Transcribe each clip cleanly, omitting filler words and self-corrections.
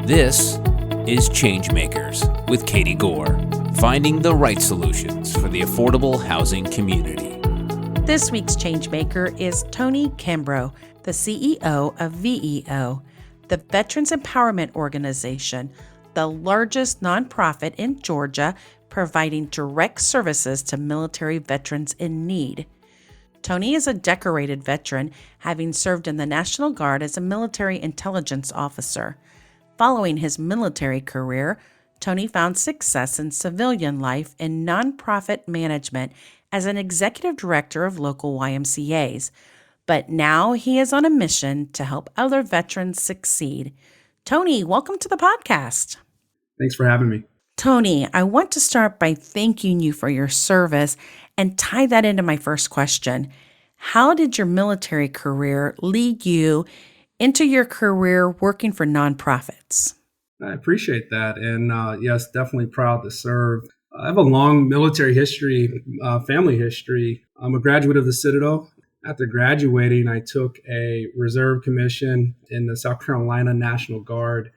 This is ChangeMakers with Katie Gore, finding the right solutions for the affordable housing community. This week's ChangeMaker is Tony Kimbrough, the CEO of VEO, the Veterans Empowerment Organization, the largest nonprofit in Georgia providing direct services to military veterans in need. Tony is a decorated veteran, having served in the National Guard as a military intelligence officer. Following his military career, Tony found success in civilian life and nonprofit management as an executive director of local YMCAs. But now he is on a mission to help other veterans succeed. Tony, welcome to the podcast. Thanks for having me. Tony, I want to start by thanking you for your service and tie that into my first question. How did your military career lead you into your career working for nonprofits? I appreciate that. And yes, definitely proud to serve. I have a long military history, family history. I'm a graduate of the Citadel. After graduating, I took a reserve commission in the South Carolina National Guard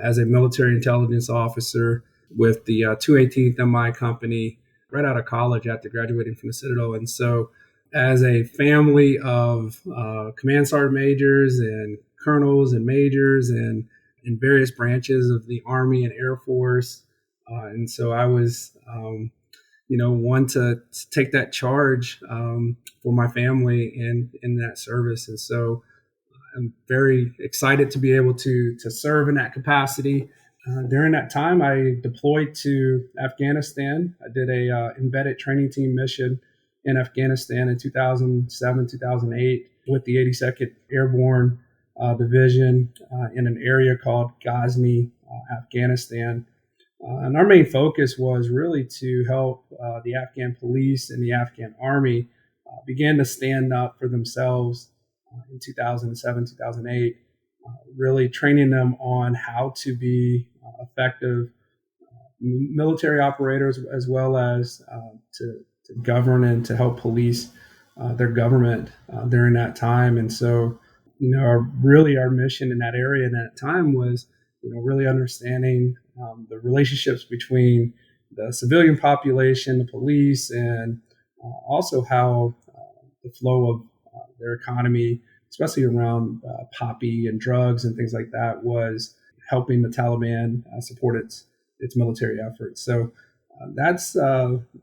as a military intelligence officer with the 218th MI Company right out of college after graduating from the Citadel. And so as a family of command sergeant majors and colonels and majors and in various branches of the Army and Air Force. And so I was, one to take that charge for my family and in that service. And so I'm very excited to be able to serve in that capacity. During that time, I deployed to Afghanistan. I did a embedded training team mission in Afghanistan in 2007, 2008 with the 82nd Airborne Division in an area called Ghazni, Afghanistan. And our main focus was really to help the Afghan police and the Afghan army begin to stand up for themselves in 2007, 2008, really training them on how to be effective military operators as well as to govern and to help police their government during that time. And so, our mission in that area in that time was, really understanding the relationships between the civilian population, the police, and also how the flow of their economy, especially around poppy and drugs and things like that, was helping the Taliban support its military efforts. So that's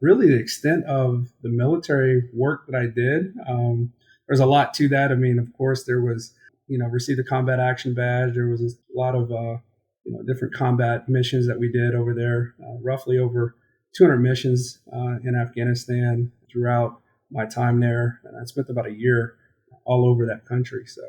really the extent of the military work that I did. There's a lot to that. I mean, of course, there was, received a combat action badge. There was a lot of, different combat missions that we did over there, roughly over 200 missions in Afghanistan throughout my time there. And I spent about a year all over that country. So,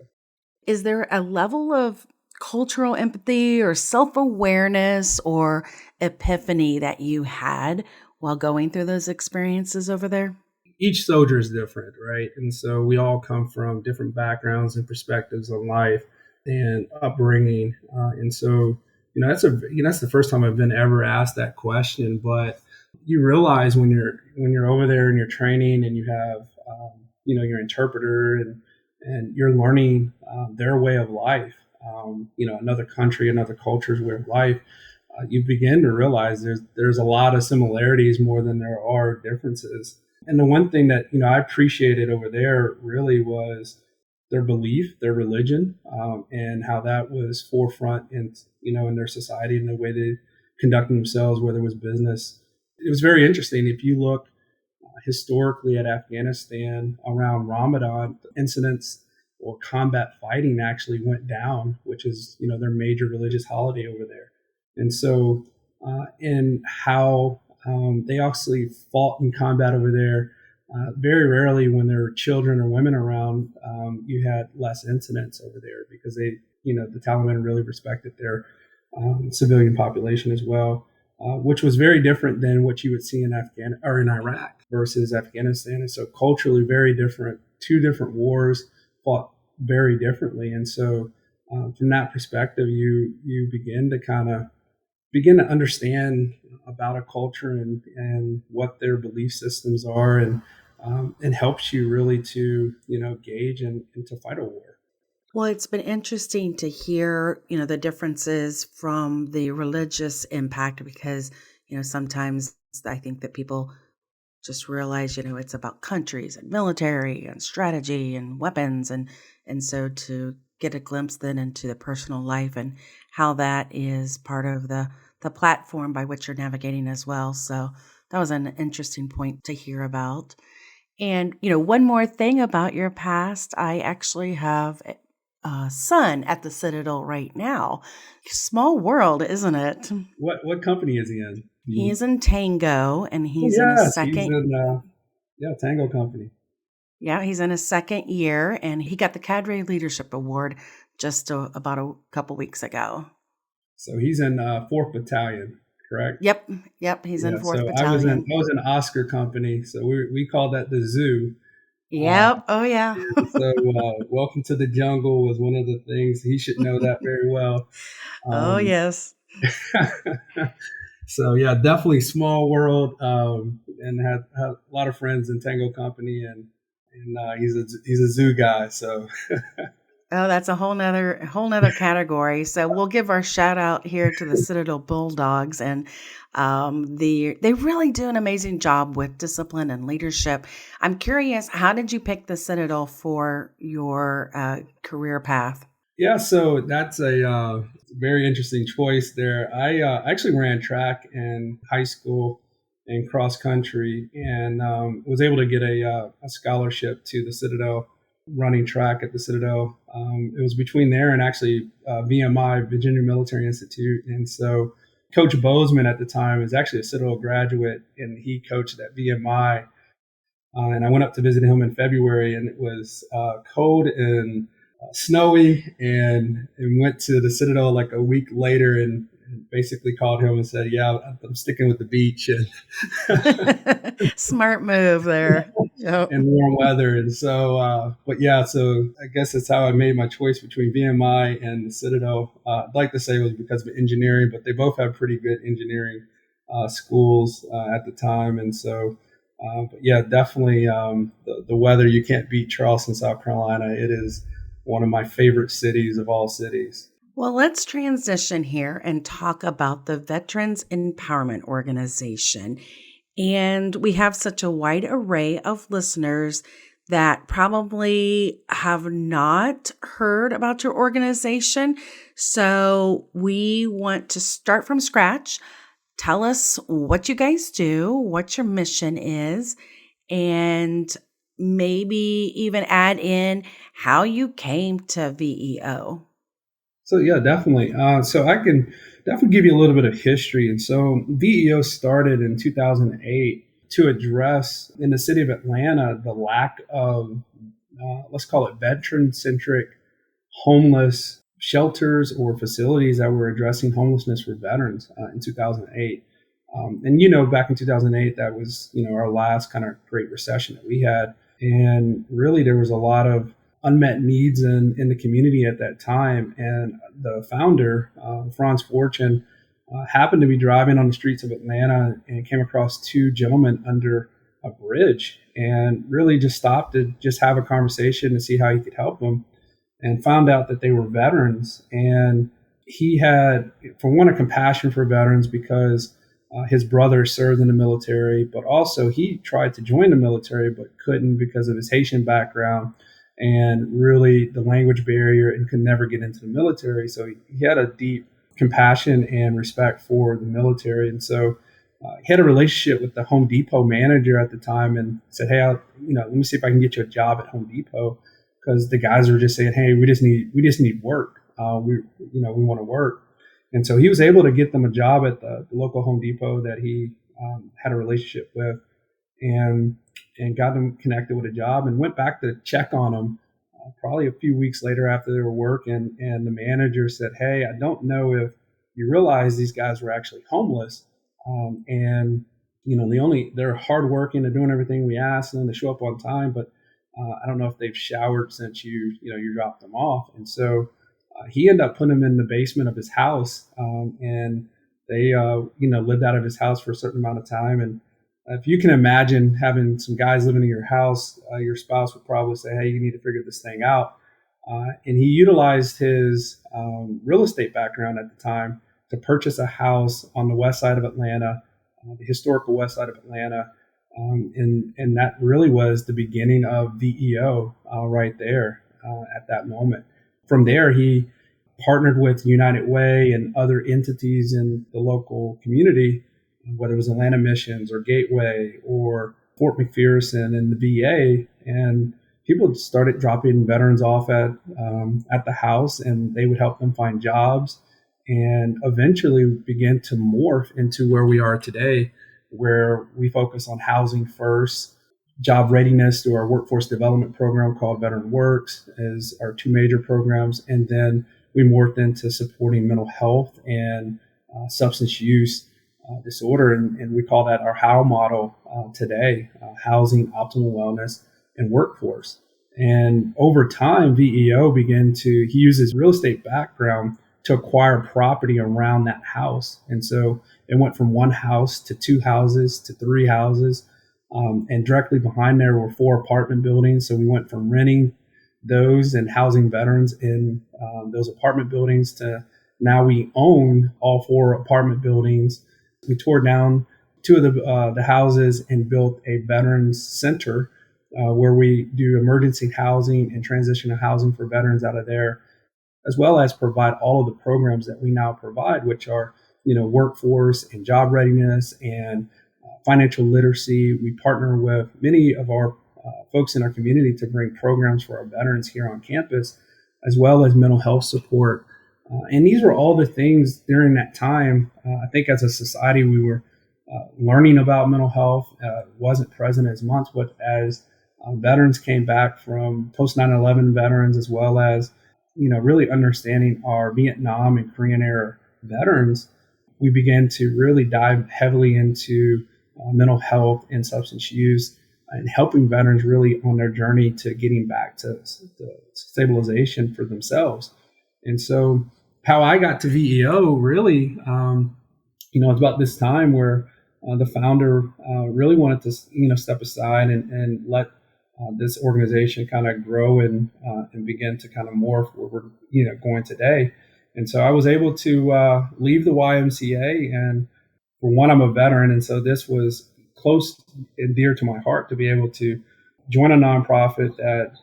is there a level of cultural empathy or self-awareness or epiphany that you had while going through those experiences over there? Each soldier is different, right? And so we all come from different backgrounds and perspectives on life and upbringing. And so, that's the first time I've been ever asked that question. But you realize when you're over there and you're training and you have, your interpreter and you're learning their way of life. Another country, another culture's way of life, you begin to realize there's a lot of similarities more than there are differences. And the one thing that, I appreciated over there really was their belief, their religion, and how that was forefront in their society and the way they conducted themselves, whether it was business. It was very interesting. If you look historically at Afghanistan around Ramadan, incidents or combat fighting actually went down, which is, their major religious holiday over there. And so in how they actually fought in combat over there, very rarely when there were children or women around, you had less incidents over there because the Taliban really respected their civilian population as well, which was very different than what you would see in in Iraq versus Afghanistan. And so culturally very different, two different wars fought very differently. And so from that perspective, you begin to understand about a culture and what their belief systems are, and helps you really to gauge and to fight a war. Well, it's been interesting to hear, the differences from the religious impact because, sometimes I think that people just realize, it's about countries and military and strategy and weapons and so to get a glimpse then into the personal life and how that is part of the platform by which you're navigating as well. So that was an interesting point to hear about. And, one more thing about your past, I actually have a son at the Citadel right now. Small world, isn't it? What company is he in? He's in Tango and Oh, he's in his yes, he's second. in Tango Company. Yeah, he's in his second year and he got the Cadre Leadership Award just about a couple weeks ago. So he's in 4th Battalion, correct? Yep, he's in Yeah. 4th So I was Battalion. in Oscar Company. So we call that the zoo. Yep, oh yeah. And so Welcome to the Jungle was one of the things. He should know that very well. Oh Um, yes. so yeah, definitely small world, and had a lot of friends in Tango Company, and he's a zoo guy. So Oh, that's a whole nother category. So we'll give our shout out here to the Citadel Bulldogs, and they really do an amazing job with discipline and leadership. I'm curious, how did you pick the Citadel for your career path? yeah, so that's a very interesting choice there. I actually ran track in high school and cross country, and was able to get a scholarship to the Citadel, running track at the Citadel. It was between there and actually VMI, Virginia Military Institute. And so Coach Bozeman at the time is actually a Citadel graduate, and he coached at VMI. And I went up to visit him in February, and it was cold and snowy, and went to the Citadel like a week later and basically called him and said, "Yeah, I'm sticking with the beach and Smart move there. Yep. and warm weather." And so, but yeah, so I guess that's how I made my choice between VMI and the Citadel. I'd like to say it was because of engineering, but they both have pretty good engineering schools at the time, and so. But yeah, definitely the weather. You can't beat Charleston, South Carolina. It is one of my favorite cities of all cities. Well, let's transition here and talk about the Veterans Empowerment Organization. And we have such a wide array of listeners that probably have not heard about your organization. So we want to start from scratch. Tell us what you guys do, what your mission is, and maybe even add in how you came to VEO. So yeah, definitely. So I can definitely give you a little bit of history. And so VEO started in 2008 to address in the city of Atlanta the lack of, let's call it veteran-centric homeless shelters or facilities that were addressing homelessness for veterans in 2008. And back in 2008, that was our last kind of great recession that we had, and really there was a lot of unmet needs in the community at that time. And the founder, Franz Fortune, happened to be driving on the streets of Atlanta and came across two gentlemen under a bridge, and really just stopped to just have a conversation to see how he could help them, and found out that they were veterans. And he had, for one, a compassion for veterans because his brother served in the military, but also he tried to join the military but couldn't because of his Haitian background and really the language barrier, and could never get into the military. So he had a deep compassion and respect for the military. And so he had a relationship with the Home Depot manager at the time and said, "Hey, let me see if I can get you a job at Home Depot," because the guys were just saying, "Hey, we just need work. We want to work." And so he was able to get them a job at the local Home Depot that he had a relationship with, and got them connected with a job, and went back to check on them probably a few weeks later after they were working. And the manager said, "Hey, I don't know if you realize these guys were actually homeless. And they're hardworking, they're doing everything we asked them, they show up on time, but I don't know if they've showered since you dropped them off." And so he ended up putting them in the basement of his house, and they lived out of his house for a certain amount of time. And if you can imagine having some guys living in your house, your spouse would probably say, "Hey, you need to figure this thing out." And he utilized his real estate background at the time to purchase a house on the west side of Atlanta, the historical west side of Atlanta. And that really was the beginning of VEO right there at that moment. From there, he partnered with United Way and other entities in the local community, whether it was Atlanta Missions or Gateway or Fort McPherson and the VA. And people started dropping veterans off at the house, and they would help them find jobs, and eventually began to morph into where we are today, where we focus on housing first, job readiness through our workforce development program called Veteran Works as our two major programs. And then we morphed into supporting mental health and substance use disorder. And we call that our HOW model today, housing, optimal wellness, and workforce. And over time, VEO he used his real estate background to acquire property around that house. And so it went from one house to two houses to three houses. And directly behind there were 4 apartment buildings. So we went from renting those and housing veterans in those apartment buildings to now we own all 4 apartment buildings. We tore down 2 of the houses and built a veterans center where we do emergency housing and transitional housing for veterans out of there, as well as provide all of the programs that we now provide, which are, workforce and job readiness and financial literacy. We partner with many of our folks in our community to bring programs for our veterans here on campus, as well as mental health support. And these were all the things during that time. I think as a society, we were learning about mental health. Wasn't present as much, but as veterans came back from post 9/11 veterans, as well as, really understanding our Vietnam and Korean era veterans, we began to really dive heavily into mental health and substance use and helping veterans really on their journey to getting back to stabilization for themselves. And so how I got to VEO really, it's about this time where the founder really wanted to, step aside and let this organization kind of grow and begin to kind of morph where we're, going today. And so I was able to leave the YMCA, and for one, I'm a veteran. And so this was close and dear to my heart to be able to join a nonprofit that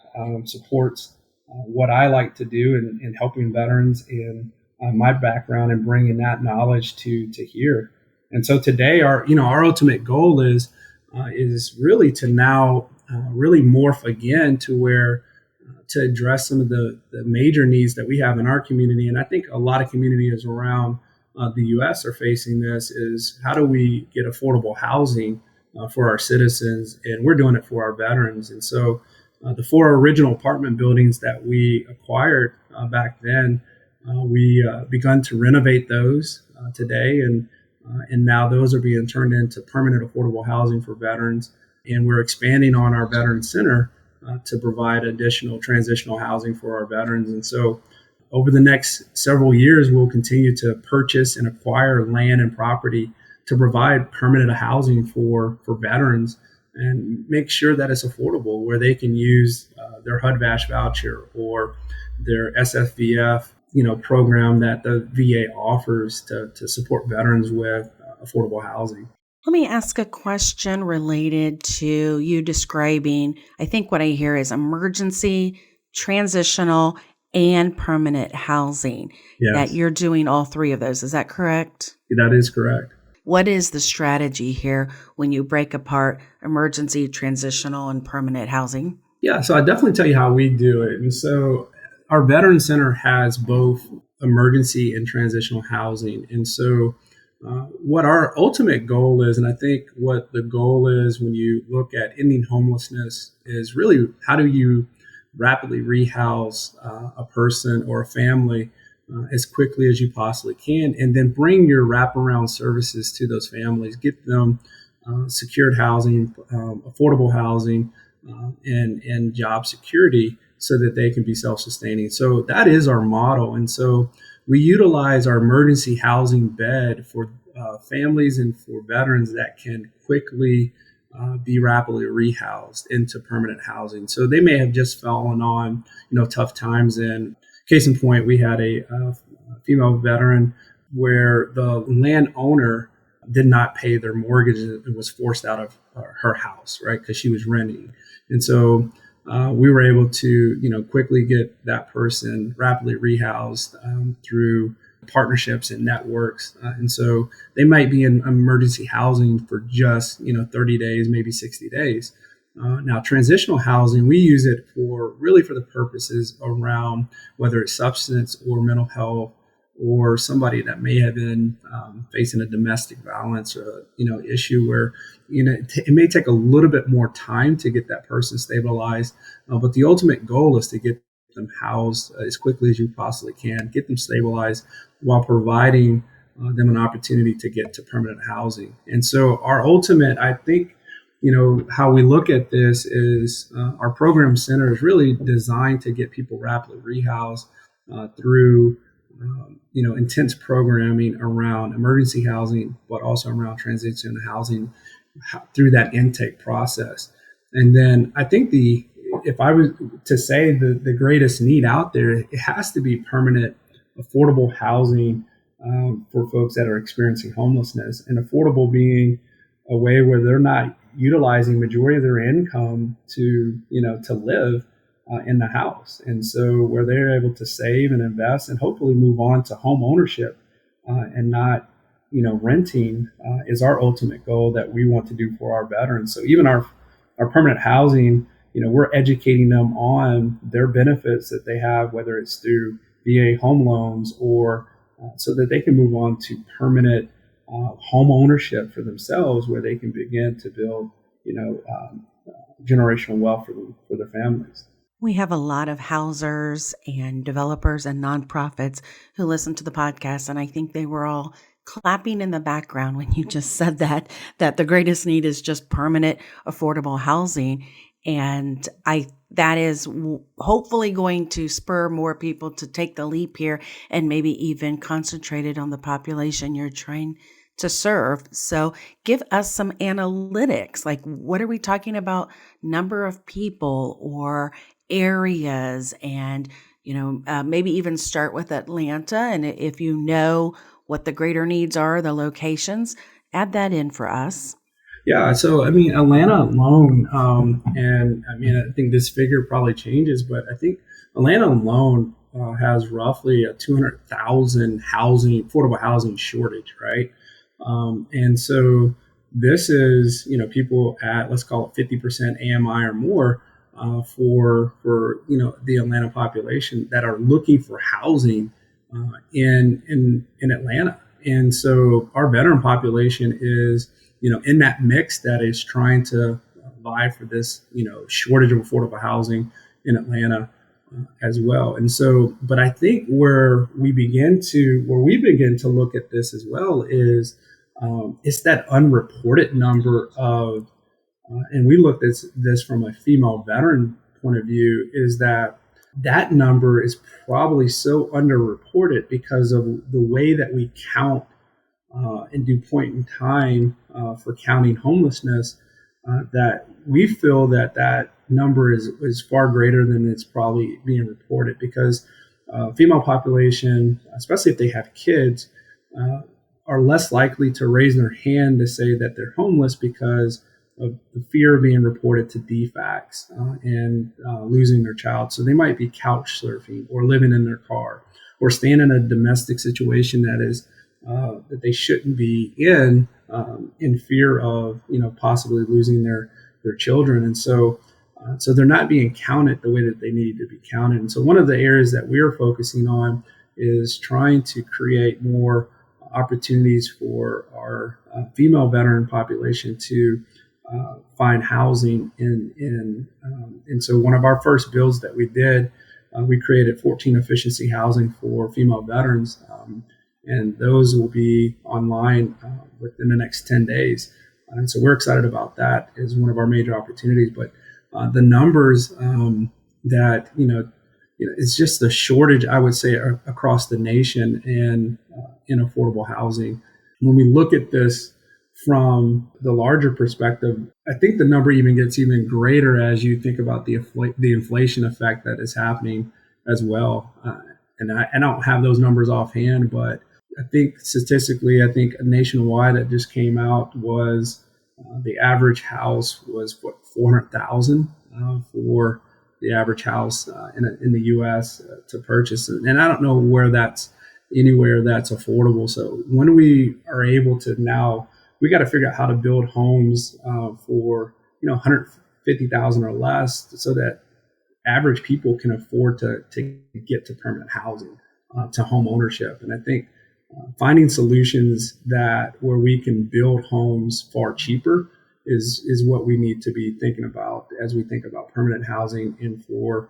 supports what I like to do in helping veterans in my background and bringing that knowledge to here. And so today, our ultimate goal is really to now really morph again to where to address some of the major needs that we have in our community. And I think a lot of communities around the U.S. are facing this is how do we get affordable housing for our citizens? And we're doing it for our veterans. And so the 4 original apartment buildings that we acquired back then, we begun to renovate those today. And now those are being turned into permanent affordable housing for veterans. And we're expanding on our Veteran Center to provide additional transitional housing for our veterans. And so over the next several years, we'll continue to purchase and acquire land and property to provide permanent housing for veterans and make sure that it's affordable, where they can use their HUD-VASH voucher or their SFVF, program that the VA offers to support veterans with affordable housing. Let me ask a question related to you describing, I think what I hear is emergency, transitional, and permanent housing. Yes. That you're doing all 3 of those. Is that correct? That is correct. What is the strategy here when you break apart emergency, transitional, and permanent housing? Yeah, so I definitely tell you how we do it. And so our Veteran Center has both emergency and transitional housing. And so what our ultimate goal is, and I think what the goal is when you look at ending homelessness, is really how do you rapidly rehouse a person or a family as quickly as you possibly can, and then bring your wraparound services to those families, get them secured housing, affordable housing, and job security so that they can be self-sustaining. So that is our model. And so we utilize our emergency housing bed for families and for veterans that can quickly be rapidly rehoused into permanent housing. So they may have just fallen on, tough times. And case in point, we had a female veteran where the landowner did not pay their mortgage and was forced out of her house, right? Because she was renting. And so we were able to, quickly get that person rapidly rehoused through partnerships and networks. And so they might be in emergency housing for just, 30 days, maybe 60 days. Now, transitional housing, we use it for the purposes around whether it's substance or mental health, or somebody that may have been facing a domestic violence issue where it may take a little bit more time to get that person stabilized, but the ultimate goal is to get them housed as quickly as you possibly can, get them stabilized while providing them an opportunity to get to permanent housing. And so our ultimate, I think, how we look at this is our program center is really designed to get people rapidly rehoused through intense programming around emergency housing, but also around transition housing through that intake process. And then I think if I was to say the greatest need out there, it has to be permanent, affordable housing for folks that are experiencing homelessness, and affordable being a way where they're not utilizing majority of their income to live in the house. And so where they're able to save and invest and hopefully move on to home ownership and not, renting is our ultimate goal that we want to do for our veterans. So even our permanent housing, we're educating them on their benefits that they have, whether it's through VA home loans or so that they can move on to permanent home ownership for themselves, where they can begin to build, generational wealth for their families. We have a lot of housers and developers and nonprofits who listen to the podcast, and I think they were all clapping in the background when you just said that the greatest need is just permanent, affordable housing. And that is hopefully going to spur more people to take the leap here and maybe even concentrate it on the population you're trying to serve. So give us some analytics. Like, what are we talking about? Number of people or areas, and maybe even start with Atlanta. And if you know what the greater needs are, the locations, add that in for us. Yeah, so Atlanta alone, and I think this figure probably changes, but I think Atlanta alone has roughly a 200,000 affordable housing shortage, right? And so this is people at, let's call it 50% AMI or more for the Atlanta population that are looking for housing in Atlanta. And so our veteran population is in that mix that is trying to vie for this shortage of affordable housing in Atlanta as well. And so, but I think where we begin to look at this as well is it's that unreported number of and we looked at this from a female veteran point of view, is that number is probably so underreported because of the way that we count and do point in time for counting homelessness, that we feel that number is far greater than it's probably being reported, because female population, especially if they have kids, are less likely to raise their hand to say that they're homeless because of the fear of being reported to DFACS and losing their child. So they might be couch surfing or living in their car or staying in a domestic situation that is that they shouldn't be in fear of possibly losing their children. And so they're not being counted the way that they need to be counted. And so one of the areas that we're focusing on is trying to create more opportunities for our female veteran population to find housing and so one of our first builds that we did, we created 14 efficiency housing for female veterans, and those will be online within the next 10 days. And so we're excited about that as one of our major opportunities. But the numbers that, it's just the shortage, I would say, across the nation and in affordable housing. When we look at this from the larger perspective, I think the number even gets even greater as you think about the inflation effect that is happening as well. And I don't have those numbers offhand, but I think statistically, I think nationwide that just came out was the average house was what 400,000 for the average house in the U.S. To purchase, and I don't know where that's anywhere that's affordable. So when we are able to now, we got to figure out how to build homes for 150,000 or less, so that average people can afford to get to permanent housing, to home ownership. And I think finding solutions that where we can build homes far cheaper is what we need to be thinking about as we think about permanent housing, and for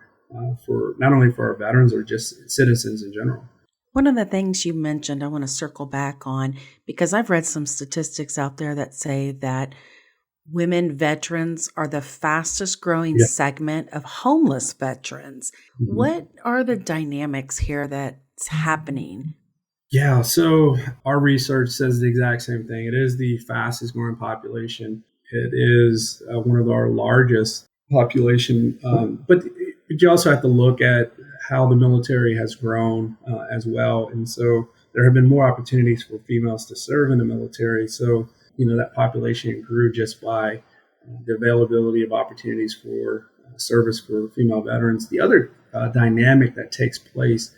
not only for our veterans or just citizens in general. One of the things you mentioned, I want to circle back on, because I've read some statistics out there that say that women veterans are the fastest growing Yeah. segment of homeless veterans. Mhm. What are the dynamics here that's happening? Yeah, so our research says the exact same thing. It is the fastest growing population. It is one of our largest population, but you also have to look at how the military has grown as well. And so there have been more opportunities for females to serve in the military. So, that population grew just by the availability of opportunities for service for female veterans. The other dynamic that takes place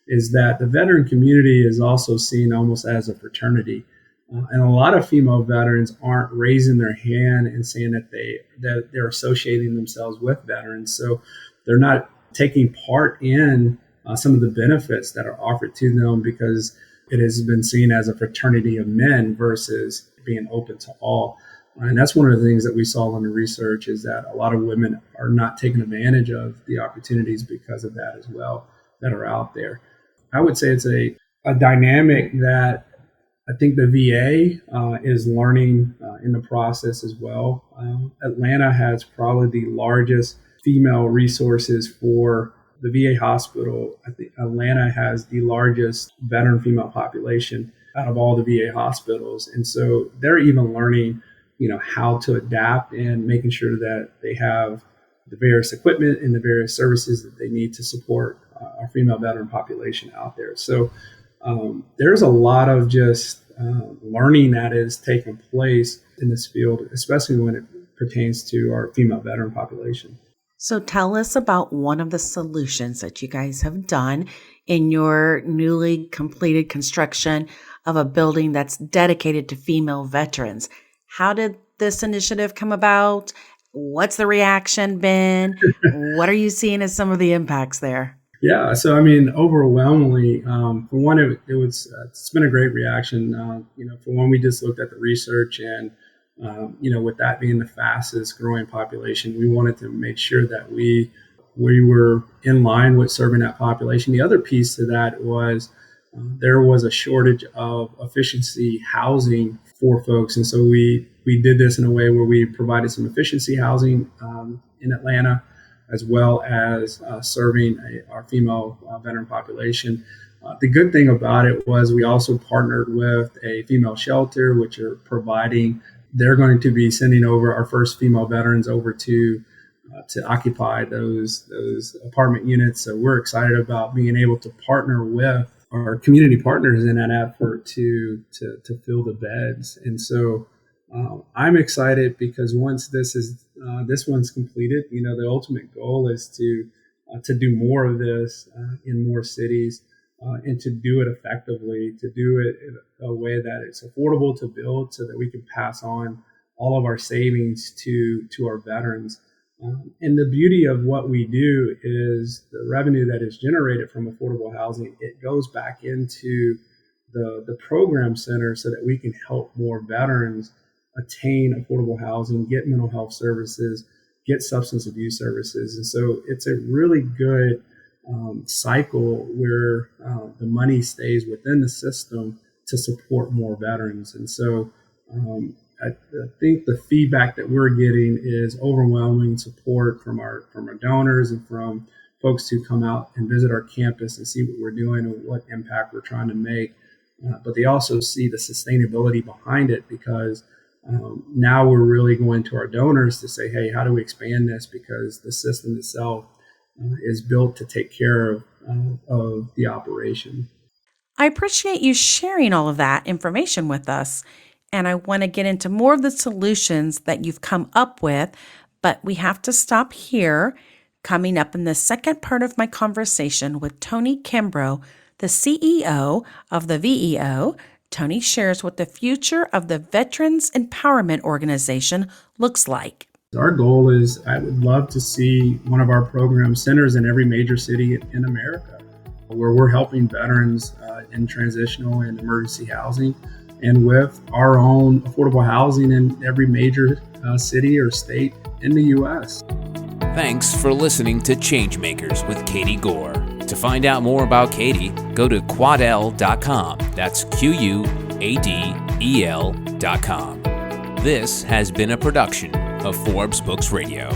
is that the veteran community is also seen almost as a fraternity. And a lot of female veterans aren't raising their hand and saying that they're associating themselves with veterans. So they're not taking part in some of the benefits that are offered to them, because it has been seen as a fraternity of men versus being open to all. And that's one of the things that we saw in the research, is that a lot of women are not taking advantage of the opportunities because of that as well, that are out there. I would say it's a dynamic that I think the VA is learning in the process as well. Atlanta has probably the largest female resources for the VA hospital. I think Atlanta has the largest veteran female population out of all the VA hospitals. And so they're even learning, how to adapt and making sure that they have the various equipment and the various services that they need to support our female veteran population out there. So there's a lot of just learning that is taking place in this field, especially when it pertains to our female veteran population. So tell us about one of the solutions that you guys have done in your newly completed construction of a building that's dedicated to female veterans. How did this initiative come about? What's the reaction been? What are you seeing as some of the impacts there? Yeah, so I mean, overwhelmingly, for one, it's been a great reaction. For one, we just looked at the research, and with that being the fastest growing population, we wanted to make sure that we were in line with serving that population. The other piece to that was there was a shortage of efficiency housing for folks, and so we did this in a way where we provided some efficiency housing in Atlanta, as well as serving our female veteran population. The good thing about it was we also partnered with a female shelter, which are providing. They're going to be sending over our first female veterans over to occupy those apartment units. So we're excited about being able to partner with our community partners in that effort to fill the beds. And so I'm excited, because once this one's completed, the ultimate goal is to do more of this in more cities, and to do it effectively, to do it in a way that it's affordable to build, so that we can pass on all of our savings to our veterans. And the beauty of what we do is the revenue that is generated from affordable housing, it goes back into the program center, so that we can help more veterans attain affordable housing, get mental health services, get substance abuse services. And so it's a really good cycle where the money stays within the system to support more veterans. And so I think the feedback that we're getting is overwhelming support from our donors and from folks who come out and visit our campus and see what we're doing and what impact we're trying to make. But they also see the sustainability behind it, because Now we're really going to our donors to say, hey, how do we expand this? Because the system itself is built to take care of the operation. I appreciate you sharing all of that information with us. And I want to get into more of the solutions that you've come up with, but we have to stop here. Coming up in the second part of my conversation with Tony Kimbrough, the CEO of the VEO, Tony shares what the future of the Veterans Empowerment Organization looks like. Our goal is, I would love to see one of our program centers in every major city in America, where we're helping veterans in transitional and emergency housing, and with our own affordable housing in every major city or state in the U.S. Thanks for listening to Changemakers with Katie Gore. To find out more about Katie, go to quadel.com. That's QUADEL.com. This has been a production of Forbes Books Radio.